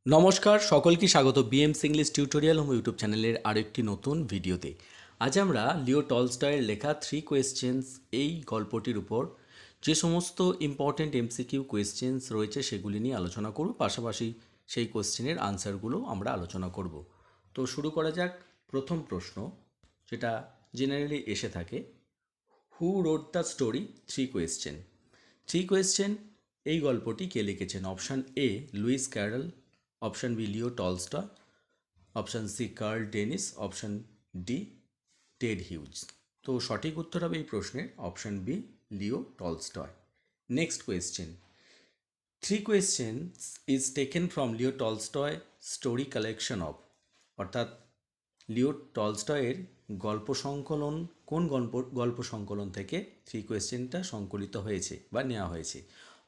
নমস্কার, সকলকে স্বাগত বিএমস ইংলিশ টিউটোরিয়াল হোম ইউটিউব চ্যানেলের আরেকটি নতুন ভিডিওতে। আজ আমরা লিও টলস্টয়ের লেখা 3 কোয়েশ্চেন্স এই গল্পটির উপর যে সমস্ত ইম্পর্ট্যান্ট এমসিকিউ কোয়েশ্চেন্স রয়েছে সেগুলি নিয়ে আলোচনা করব, পাশাপাশি সেই কোয়েশ্চেনের আনসারগুলো আমরা আলোচনা করব। তো শুরু করা যাক। প্রথম প্রশ্ন, যেটা জেনারেলি এসে থাকে, who wrote the story 3 question. 3 question এই গল্পটি কে লিখেছেন? Option A Lewis Carroll, option B Leo Tolstoy, option C Carl Dennis, option D Ted Hughes. তো সঠিক উত্তর হবে এই প্রশ্নের option B Leo Tolstoy. Next question, 3 questions is taken from Leo Tolstoy story collection of, অর্থাৎ লিও টলস্টয়ের গল্প সংকলন, কোন গল্প সংকলন থেকে 3 কোয়েশ্চেনটা সংকলিত হয়েছে বা নেওয়া হয়েছে?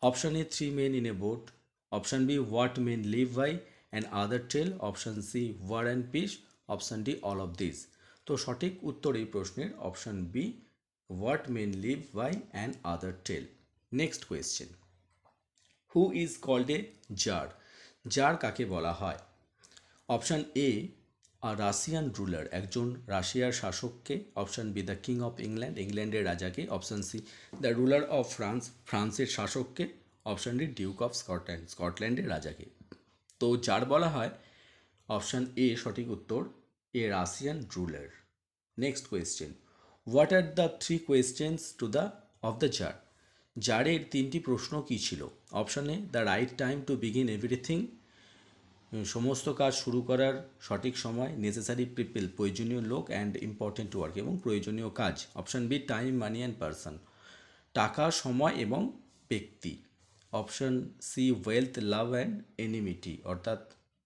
Option A 3 men in a boat, option B what men live by and other tale, option C war and peace, option D all of this. তো সঠিক উত্তর এই প্রশ্নের option B what men live by and other tale. Next question, who is called a tsar? Tsar কাকে বলা হয়? Option A Russian ruler, একজন রাশিয়ার শাসককে, option B the king of England, ইংল্যান্ডের রাজাকে, option C the ruler of France, ফ্রান্সের শাসককে, option D duke of Scotland, স্কটল্যান্ডের রাজাকে। তো যার বলা হয় অপশান এ সঠিক উত্তর, a Russian ruler. Next question, what are the 3 questions to the of the tsar? জারের 3টি প্রশ্ন কী ছিল? Option A the right time to begin everything, সমস্ত কাজ শুরু করার সঠিক সময়, নেসেসারি পিপল, প্রয়োজনীয় লোক, অ্যান্ড ইম্পর্টেন্ট ওয়ার্ক, এবং প্রয়োজনীয় কাজ। Option B time money and person, টাকা সময় এবং ব্যক্তি। Option C wealth love and enmity, অর্থাৎ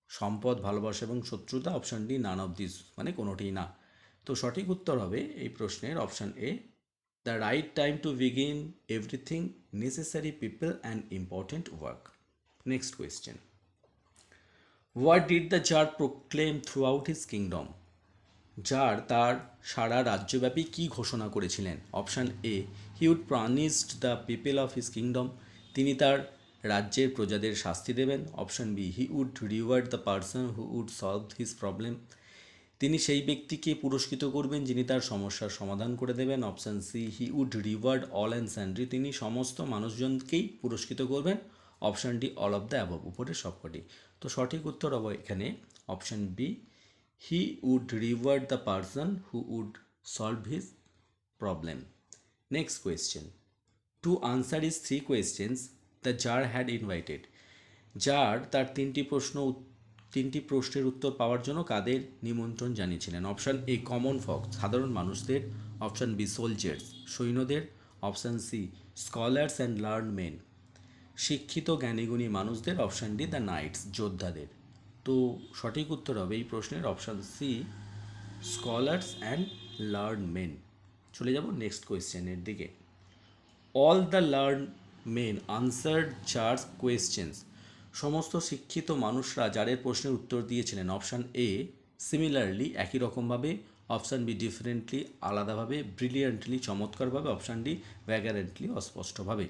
সম্পদ ভালোবাসা এবং শত্রুতা। Option D none of this, মানে কোনোটিই না। তো সঠিক উত্তর হবে এই প্রশ্নের option A the right time to begin everything, necessary people and important work. Next question, what did the tsar proclaim throughout his kingdom? Tsar তার সারা রাজ্যব্যাপী কী ঘোষণা করেছিলেন? Option A he would punished the people of his kingdom, তিনি তার রাজ্যের প্রজাদের শাস্তি দেবেন। Option B he would reward the person who would solve his problem, তিনি সেই ব্যক্তিকে পুরস্কৃত করবেন যিনি তার সমস্যার সমাধান করে দেবেন। Option C he would reward all and sundry, তিনি সমস্ত মানুষজনকেই পুরস্কৃত করবেন। Option D all of the above, উপরের সবকটি। তো সঠিক উত্তর হবে এখানে option B he would reward the person who would solve his problem. Next question, to answer is 3 questions the tsar had invited, tsar তার 3টি প্রশ্নের উত্তর পাওয়ার জন্য কাদের নিমন্ত্রণ জানিয়েছিলেন? অপশান এ কমন ফক্স, সাধারণ মানুষদের, অপশান বি সোলজার্স, সৈন্যদের, option C scholars and learn men, শিক্ষিত জ্ঞানীগুণী মানুষদের, অপশান ডি দ্য নাইটস, যোদ্ধাদের। তো সঠিক উত্তর হবে এই প্রশ্নের option C scholars and learn men. চলে যাব নেক্সট কোয়েশ্চেনের দিকে। All the learn men answered tsar's questions, সমস্ত শিক্ষিত মানুষরা জারের প্রশ্নের উত্তর দিয়েছিলেন। অপশান এ সিমিলারলি, একই রকমভাবে, অপশান বি ডিফারেন্টলি, আলাদাভাবে, ব্রিলিয়ান্টলি, চমৎকারভাবে, অপশান ডি ভ্যাগারেন্টলি, অস্পষ্টভাবে।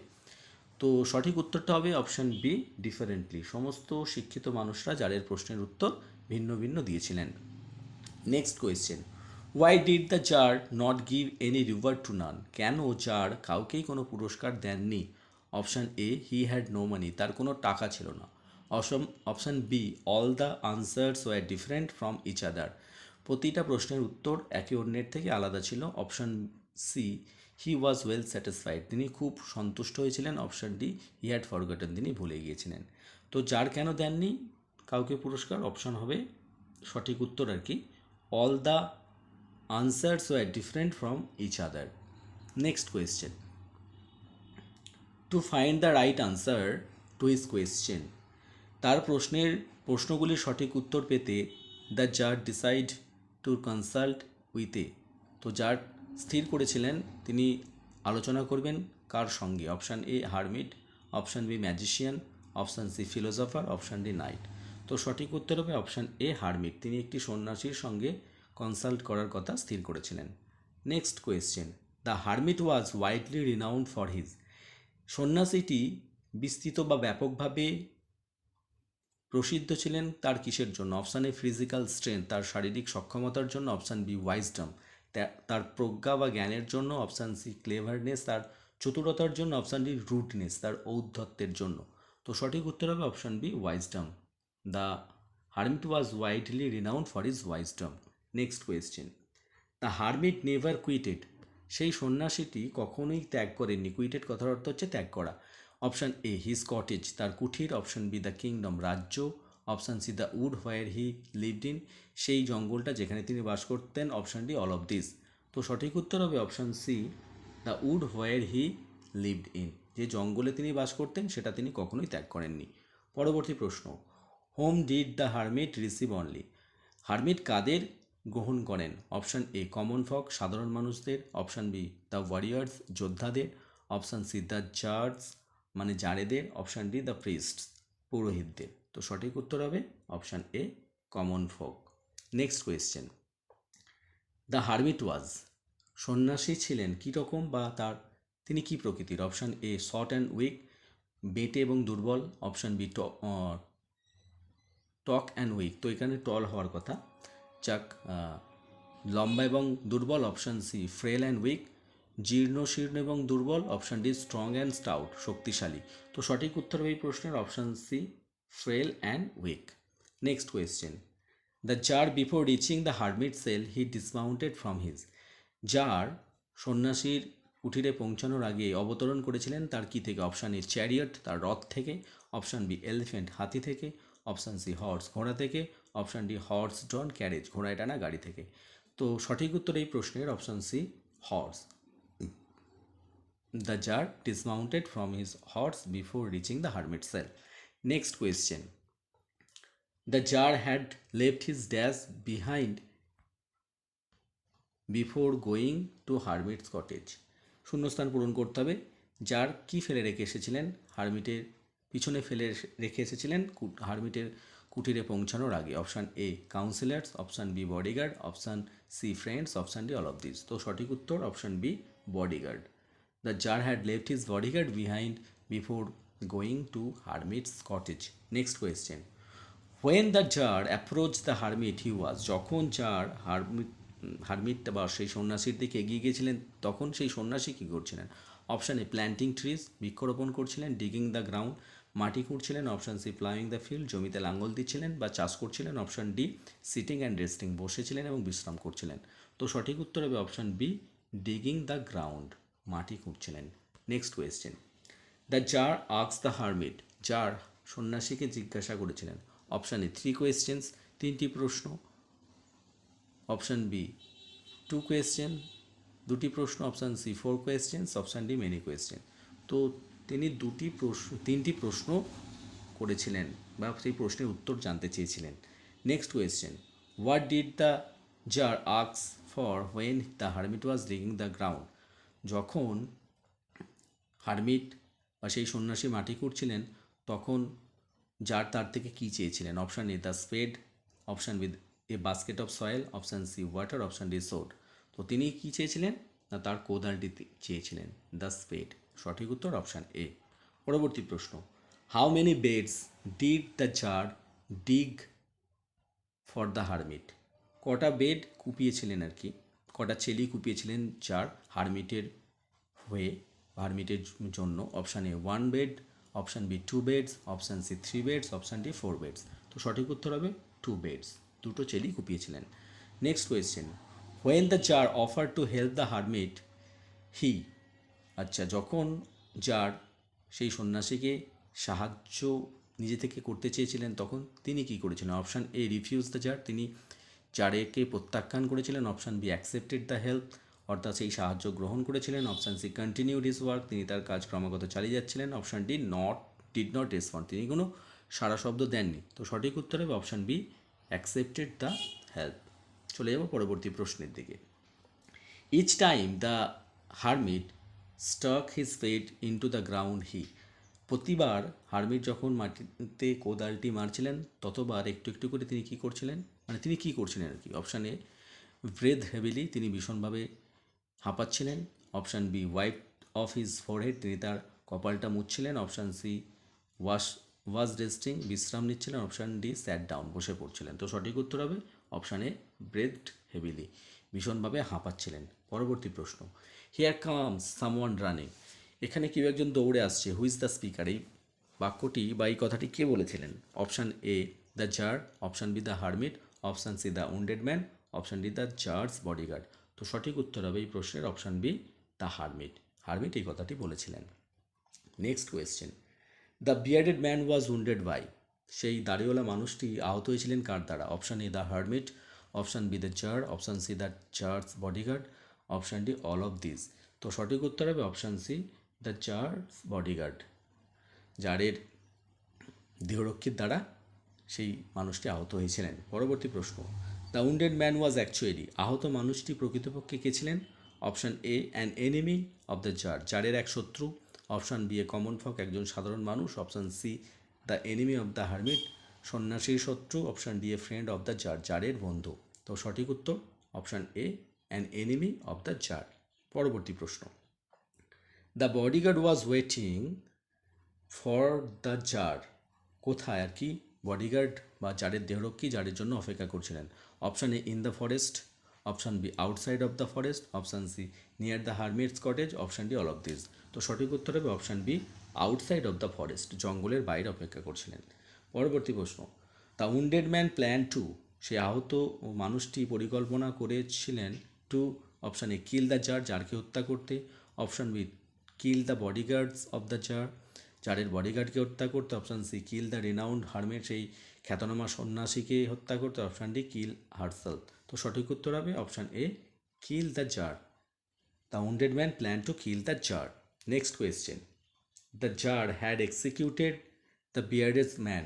তো সঠিক উত্তরটা হবে অপশান বি ডিফারেন্টলি, সমস্ত শিক্ষিত মানুষরা জারের প্রশ্নের উত্তর ভিন্ন ভিন্ন দিয়েছিলেন। Next question, why did the tsar not give any reward to none, কেন জার কাউকেই কোনো পুরস্কার দেননি? Option A he had no money, তার কোনো টাকা ছিল না। Option B all the answers were different from each other, প্রতিটা প্রশ্নের উত্তর একে অন্যের থেকে আলাদা ছিল। Option C he was well satisfied, তিনি খুব সন্তুষ্ট হয়েছিলেন। Option D he had forgotten, তিনি ভুলে গিয়েছিলেন। তো যার কেন দেননি কাউকে পুরস্কার? অপশান হবে সঠিক উত্তর আর কি, all the answers were different from each other. Next question, to find the right answer to his question, তার প্রশ্নগুলির সঠিক উত্তর পেতে the tsar decide to consult with a, তো জার স্থির করেছিলেন তিনি আলোচনা করবেন কার সঙ্গে? Option A hermit, option B magician, option C philosopher, option D knight. তো সঠিক উত্তর হবে অপশান এ হারমিট, তিনি একটি সন্ন্যাসীর সঙ্গে কনসাল্ট করার কথা স্থির করেছিলেন। Next question, the hermit was widely renowned for his, সন্ন্যাসীটি বিস্তৃত বা ব্যাপকভাবে প্রসিদ্ধ ছিলেন তার কিসের জন্য? অপশান এ ফিজিক্যাল স্ট্রেংথ, তার শারীরিক সক্ষমতার জন্য। অপশান বি ওয়াইজডম, তার প্রজ্ঞা বা জ্ঞানের জন্য। অপশান সি ক্লেভারনেস, তার চতুরতার জন্য। অপশান ডি রুটনেস, তার ঔদ্ধত্যের জন্য। তো সঠিক উত্তর হবে option B wisdom. The hermit was widely renowned for his wisdom. Next question, the hermit never quitted, সেই সন্ন্যাসীটি কখনোই ত্যাগ করেননি। কুইটেড কথার অর্থ হচ্ছে ত্যাগ করা। অপশান এ হিজ কটেজ, তার কুঠির। অপশান বি দ্য কিংডম, রাজ্য। Option C the wood where he lived in, সেই জঙ্গলটা যেখানে তিনি বাস করতেন। Option D all of this. তো সঠিক উত্তর হবে option C the wood where he lived in, যে জঙ্গলে তিনি বাস করতেন সেটা তিনি কখনোই ত্যাগ করেননি। পরবর্তী প্রশ্ন, whom did the hermit receive only, hermit কাদের গ্রহণ করেন? অপশান এ কমন ফক, সাধারণ মানুষদের। অপশান বি দ্য ওয়ারিয়ার্স, যোদ্ধাদের। অপশান সি দ্য জার্স, মানে জারেদের। অপশান ডি দ্য প্রিস্টস, পুরোহিতদের। তো সঠিক উত্তর হবে option A common folk. Next question, the hermit was, সন্ন্যাসী ছিলেন কী রকম বা তিনি কী প্রকৃতির? Option A short and weak, বেঁটে এবং দুর্বল। Option B talk and week, তো এখানে টল হওয়ার কথা, যাক লম্বা এবং দুর্বল। Option C frail and weak, জীর্ণ শীর্ণ এবং দুর্বল। Option D strong and stout, শক্তিশালী। তো সঠিক উত্তর হবে এই প্রশ্নের option C frail and weak. Next question, the tsar before reaching the hermit cell he dismounted from his, tsar সন্ন্যাসীর কুঠিরে পৌঁছানোর আগে অবতরণ করেছিলেন তার কি থেকে? অপশান এ চ্যারিয়ট, তার রথ থেকে। অপশান বি এলিফেন্ট, হাতি থেকে। অপশান সি হর্স, ঘোড়া থেকে। Option D horse drawn carriage, ঘোড়ায় টানা গাড়ি থেকে। তো সঠিক উত্তর এই প্রশ্নের option C horse. The tsar dismounted from his horse before reaching the hermit cell. Next question, the tsar had left his dash behind before going to hermit's cottage, শূন্যস্থান পূরণ করতে হবে। যার কি ফেলে রেখে এসেছিলেন? হারমিটের পিছনে ফেলে রেখে এসেছিলেন হারমিটের কুটিরে পৌঁছানোর আগে। Option A councillors, option B bodyguard, option C friends, option D all of this. তো সঠিক উত্তর option B bodyguard. The tsar had left his bodyguard behind before going to hermit's cottage. Next question, when the tsar approach the hermit he was, যখন tsar hermit বা সেই সন্ন্যাসীর দিকে এগিয়ে গিয়েছিলেন তখন সেই সন্ন্যাসী কী করছিলেন? অপশান এ প্ল্যান্টিং ট্রিজ, বৃক্ষরোপণ করছিলেন। ডিগিং দ্য গ্রাউন্ড, মাটি খুঁড়ছিলেন। Option C ploughing the field, জমিতে লাঙ্গল দিচ্ছিলেন বা চাষ করছিলেন। Option D sitting and resting, বসেছিলেন এবং বিশ্রাম করছিলেন। তো সঠিক উত্তর হবে option B digging the ground, মাটি খুঁড়ছিলেন। Next question, the tsar asks the hermit, tsar সন্ন্যাসীকে জিজ্ঞাসা করেছিলেন। অপশান এ 3 কোয়েশ্চেন্স, 3টি প্রশ্ন। অপশান বি 2 কোয়েশ্চেন, 2টি প্রশ্ন। Option C 4 questions. Option D many question. তো তিনি 3টি প্রশ্ন করেছিলেন বা সেই প্রশ্নের উত্তর জানতে চেয়েছিলেন। Next question, what did the tsar আক্স for when the hermit was digging the ground, যখন হারমিট বা সেই সন্ন্যাসী মাটি খুঁড়ছিলেন তখন জার তার থেকে কী চেয়েছিলেন? Option A the spade, option B a basket of soil, option C water, option D sod. তো তিনি কী চেয়েছিলেন না তার কোদালটি চেয়েছিলেন, দ্য স্পেড। সঠিক উত্তর অপশান এ। পরবর্তী প্রশ্ন, how many beds did the tsar dig for the hermit, কটা বেড কুপিয়েছিলেন আর কি, কটা চেলি কুপিয়েছিলেন জার হারমিটের হয়ে, হারমিটের জন্য? Option A 1 bed, option B 2 beds, option C 3 beds, option D 4 beds. তো সঠিক উত্তর হবে 2 বেডস, দুটো চেলি কুপিয়েছিলেন। Next question, when the tsar offer to help the hermit he, আচ্ছা যখন জার সেই সন্ন্যাসীকে সাহায্য নিজে থেকে করতে চেয়েছিলেন তখন তিনি কী করেছিলেন? Option A refuse the tsar, তিনি জারকে প্রত্যাখ্যান করেছিলেন। Option B accepted the help, অর্থাৎ সেই সাহায্য গ্রহণ করেছিলেন। Option C continued his work, তিনি তার কাজ ক্রমাগত চালিয়ে যাচ্ছিলেন। Option D did not respond, তিনি কোনো সাড়া শব্দ দেননি। তো সঠিক উত্তর হবে option B accepted the help. চলে যাব পরবর্তী প্রশ্নের দিকে। Each time the hermit stuck his spade into the ground he, প্রতিবার হারমিট যখন মাটিতে কোদালটি মারছিলেন ততবার একটু একটু করে তিনি কী করছিলেন, মানে তিনি কী করছিলেন আর কি? অপশান এ ব্রেথ হেভিলি, তিনি ভীষণভাবে হাঁপাচ্ছিলেন। Option B wipe off his forehead, তিনি তার কপালটা মুছছিলেন। অপশান সি ওয়াজ রেস্টিং, বিশ্রাম নিচ্ছিলেন, অপশান ডি স্যাট ডাউন, বসে পড়ছিলেন। তো সঠিক উত্তর হবে অপশান এ ব্রেথড হেভিলি, ভীষণভাবে হাঁপাচ্ছিলেন। পরবর্তী প্রশ্ন, হিয়ার কামস সামওয়ান রানিং, এখানে কেউ একজন দৌড়ে আসছে, হুইজ দ্য স্পিকার, এই বাক্যটি বা এই কথাটি কে বলেছিলেন? Option A the tsar, option B the hermit, option C the wounded man, option D the tsar's bodyguard. তো সঠিক উত্তর হবে এই প্রশ্নের option B the hermit. Hermit এই কথাটি বলেছিলেন। Next question, the bearded man was wounded by, সেই দাড়িওয়ালা মানুষটি আহত হয়েছিলেন কার দ্বারা? Option A the hermit, option B the tsar, option C the tsar's bodyguard, option D all of this. তো সঠিক উত্তর হবে option C the tsar's bodyguard, জারের দেহরক্ষীর দ্বারা সেই মানুষটি আহত হয়েছিলেন। পরবর্তী প্রশ্ন, the wounded man was actually, আহত মানুষটি প্রকৃতপক্ষে কে ছিলেন? Option A an enemy of the tsar, জারের এক শত্রু, অপশান বি এ কমন ফক, একজন সাধারণ মানুষ, option C the enemy of the hermit, সন্ন্যাসীর শত্রু, option D a friend of the tsar, জারের বন্ধু। তো সঠিক উত্তর option A an enemy of the tsar. পরবর্তী প্রশ্ন, the bodyguard was waiting for the tsar, কোথায় আর কি বডিগার্ড বা জারের দেহরক্ষী জারের জন্য অপেক্ষা করছিলেন? Option A in the forest, option B outside of the forest, option C near the hermit's cottage, option D all of this. তো সঠিক উত্তর হবে option B outside of the forest, জঙ্গলের বাইরে অপেক্ষা করছিলেন। পরবর্তী প্রশ্ন, the wounded man plan to, সে আহত মানুষটি পরিকল্পনা করেছিলেন to, option A kill the tsar, জারকে হত্যা করতে, option B kill the bodyguards of the tsar, জারের বডিগার্ডকে হত্যা করতে, option C kill the renowned hermit, সেই খ্যাতনামা সন্ন্যাসীকে হত্যা করতে, অপশান ডি কিল হারসেলফ। তো সঠিক উত্তর হবে option A kill the tsar, the wounded man plan to kill the tsar. Next question, the tsar had executed the bearded man,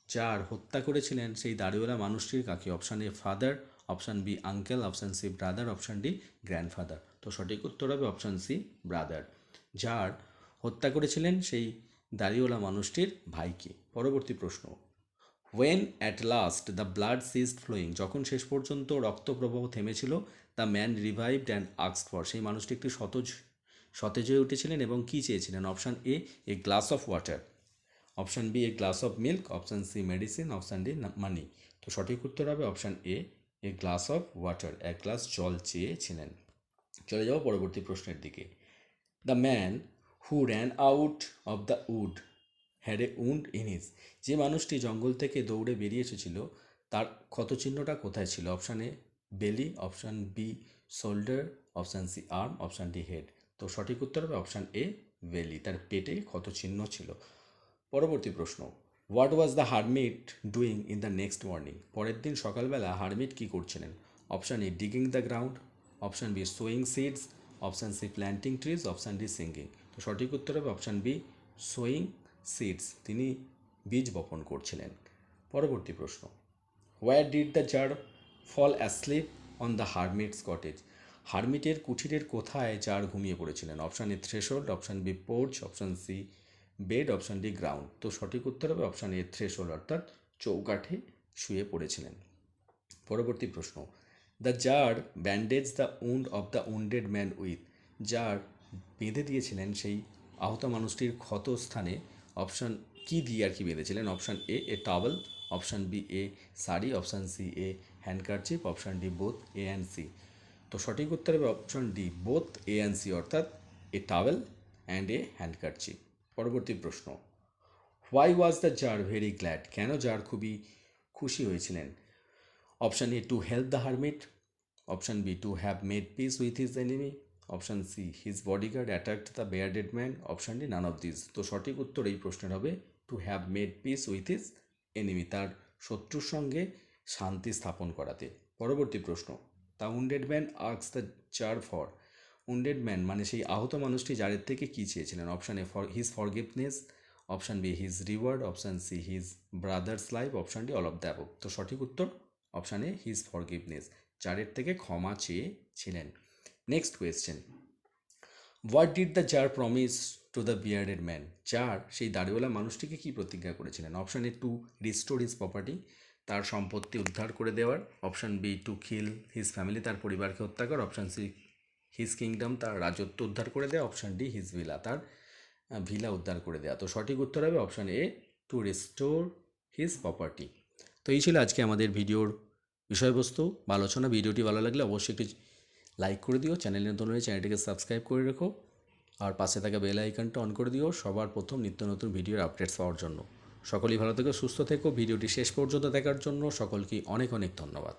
tsar হত্যা করেছিলেন সেই দাড়িওয়ালা মানুষটির কাকে? Option A father, option B uncle, option C brother, option D grandfather. তো সঠিক উত্তর হবে অপশান সি ব্রাদার, জার হত্যা করেছিলেন সেই দাড়িওয়ালা মানুষটির ভাইকে। পরবর্তী প্রশ্ন, when at last the blood ceased flowing, যখন শেষ পর্যন্ত রক্তপ্রবাহ থেমেছিল, the man revived and asked for, সেই মানুষটি একটি সতেজ হয়ে উঠেছিলেন এবং কী চেয়েছিলেন? Option A glass of water, option B a glass of milk, option C medicine, option D money. তো সঠিক উত্তর হবে option A glass of water, এক গ্লাস জল চেয়েছিলেন। চলে যাবো পরবর্তী প্রশ্নের দিকে, the man who ran out of the wood had a wound in his, যে মানুষটি জঙ্গল থেকে দৌড়ে বেরিয়ে এসেছিল তার ক্ষতচিহ্নটা কোথায় ছিল? Option A belly, option B shoulder, option C arm, option D head. তো সঠিক উত্তর হবে অপশান এ বেলি, তার পেটে ক্ষতচিহ্ন ছিল। পরবর্তী প্রশ্ন, what was the hermit doing in the next morning, পরের দিন সকালবেলা হারমিট কী করছিলেন? Option A digging the ground, option B sowing seeds, option C planting trees, option D singing. তো সঠিক উত্তর হবে অপশান বি সোয়িং সিডস, তিনি বীজ বপন করছিলেন। পরবর্তী প্রশ্ন, where did the tsar fall asleep on the hermit's cottage, হারমিটের কুঠিরের কোথায় জার ঘুমিয়ে পড়েছিলেন? Option A threshold, option B porch, option C bed, option D ground. তো সঠিক উত্তর হবে অপশান এ থ্রেশোল্ড, অর্থাৎ চৌকাঠে শুয়ে পড়েছিলেন। পরবর্তী প্রশ্ন, the tsar bandage the wound of the wounded man with, tsar বেঁধে দিয়েছিলেন সেই আহত মানুষটির ক্ষত স্থানে, অপশান কি দিয়ে আর কি বেঁধেছিলেন? Option A towel, option B a sari, option C a handkerchief, option D both A and C. তো সঠিক উত্তর হবে option D both A and C, অর্থাৎ a towel and a handkerchief. পরবর্তী প্রশ্ন, why was the tsar very glad, কেন tsar খুবই খুশি হয়েছিলেন? Option A to help the hermit, option B to have made peace with his enemy, option C his bodyguard attacked the bearded man, option D none of this. তো সঠিক উত্তর এই প্রশ্নের হবে to have made peace with his enemy, তার শত্রুর সঙ্গে শান্তি স্থাপন করাতে। পরবর্তী প্রশ্ন, the wounded man asks the tsar for, wounded man মানে সেই আহত মানুষটি জারের থেকে কী চেয়েছিলেন? Option A for his forgiveness, option B his reward, option C his brother's life, option D all of the above. তো সঠিক উত্তর অপশান এ হিজ ফরগিভনেস, জারের থেকে ক্ষমা চেয়েছিলেন। Next question, what did the tsar promise to the bearded man, tsar সেই দাড়িওয়ালা মানুষটিকে কী প্রতিজ্ঞা করেছিলেন? Option A to restore his property, তার সম্পত্তি উদ্ধার করে দেওয়ার, option B to kill his family, তার পরিবারকে হত্যা কর, অপশান সি হিজ কিংডম, তার রাজত্ব উদ্ধার করে দেওয়া, অপশান ডি হিজ ভিলা, তার ভিলা উদ্ধার করে দেওয়া। তো সঠিক উত্তর হবে option A two restore his property. তো এই ছিল আজকে আমাদের ভিডিওর বিষয়বস্তু বা আলোচনা। ভিডিওটি ভালো লাগলে অবশ্যই একটি লাইক করে দিও, চ্যানেলে নতুন হলে চ্যানেলটিকে সাবস্ক্রাইব করে রেখো, আর পাশে থাকা বেল আইকনটা অন করে দিও সবার প্রথম নিত্য নতুন ভিডিওর আপডেটস পাওয়ার জন্য। সকলেই ভালো থেকো, সুস্থ থেকো। ভিডিওটি শেষ পর্যন্ত দেখার জন্য সকলকে অনেক অনেক ধন্যবাদ।